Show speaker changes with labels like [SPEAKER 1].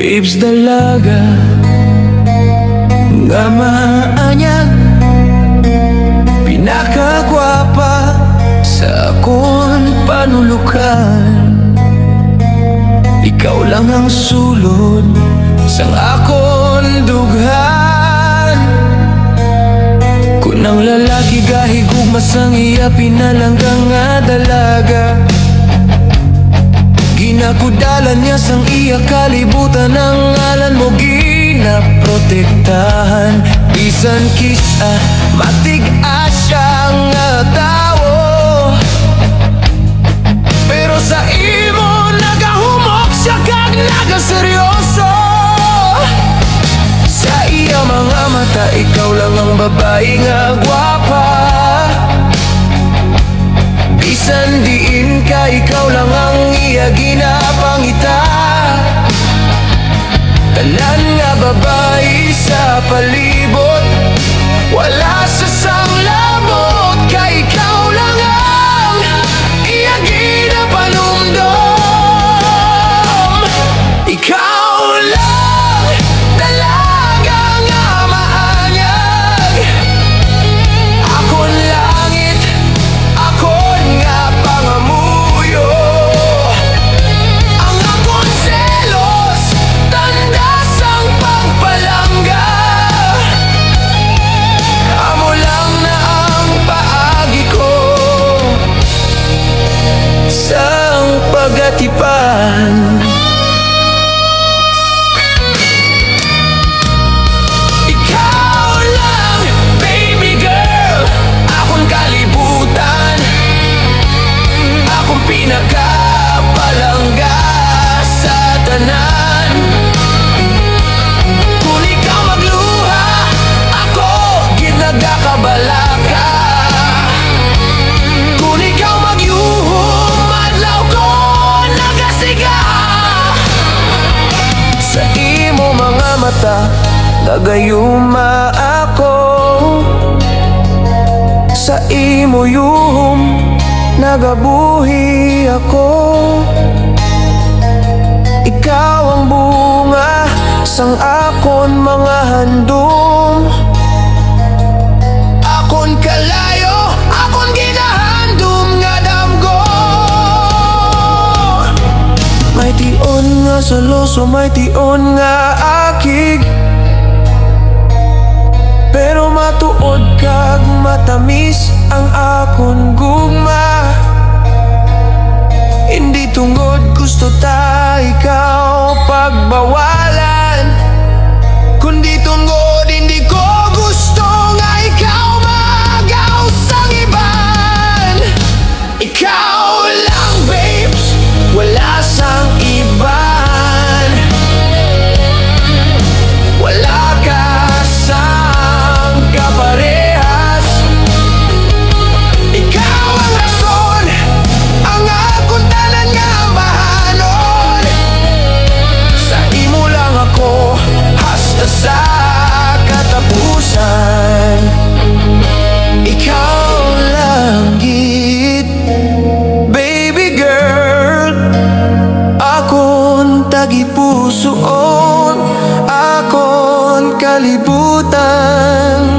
[SPEAKER 1] Babes dalaga nga maanyag, pinakagwapa sa akon panulukan. Ikaw lang ang sulod sang akon dughan. Kunang lalaki gahigugma sang iya pinalanggang nga dalaga, ginakudalan niya sang iya kalibutan. Ang ngalan mo ginaprotektahan, bisan kisa matig-a siya nga tawo. Pero sa imo nagahumok siya kag nagaseryoso. Sa iya mga mata ikaw lang ang babae nga gwapa. Bisan diin ka ikaw lang ang iya ginapangita. Tanan nga babae sa palibot, wala sa sanglabot, kay ikaw lang ang iya ginapanumdum. Ikaw lang dalaga nga maanyag, akon langit, akon nga pangamuyo. Ang akon selos, tanda sang pagpalangga. Amo lang na ang paagi ko sang pagatipan. Ikaw lang, baby girl, akong kalibutan, akong pinakapalangga sa tanan. Kung ikaw magluha, ako ginagakabalaka. Kung ikaw magyuhong, madlaw ko nagasiga. Sa imo mga mata nagayuma ako, sa imo yuhom nagabuhi ako. Ikaw ang bunga sang akon mga handom. Akon kalayo, akon ginahandom nga damgo. May tion nga saloso, may tion nga akig, pero matuod kag matamis ang akon gugma. Hindi tungod gusto ta ikaw pagbawalan, kundi tungod hindi ko gusto nga ikaw magaw sang iban. Ikaw lang babes, wala sang iban. Wala ka sang kaparehas. Ikaw ang rason, ang akong tanan nga bahanon. Sa imo lang ako hasta sa katapusan. Ikaw lang gid, baby girl, akon tagipusoon, akon kalibutan.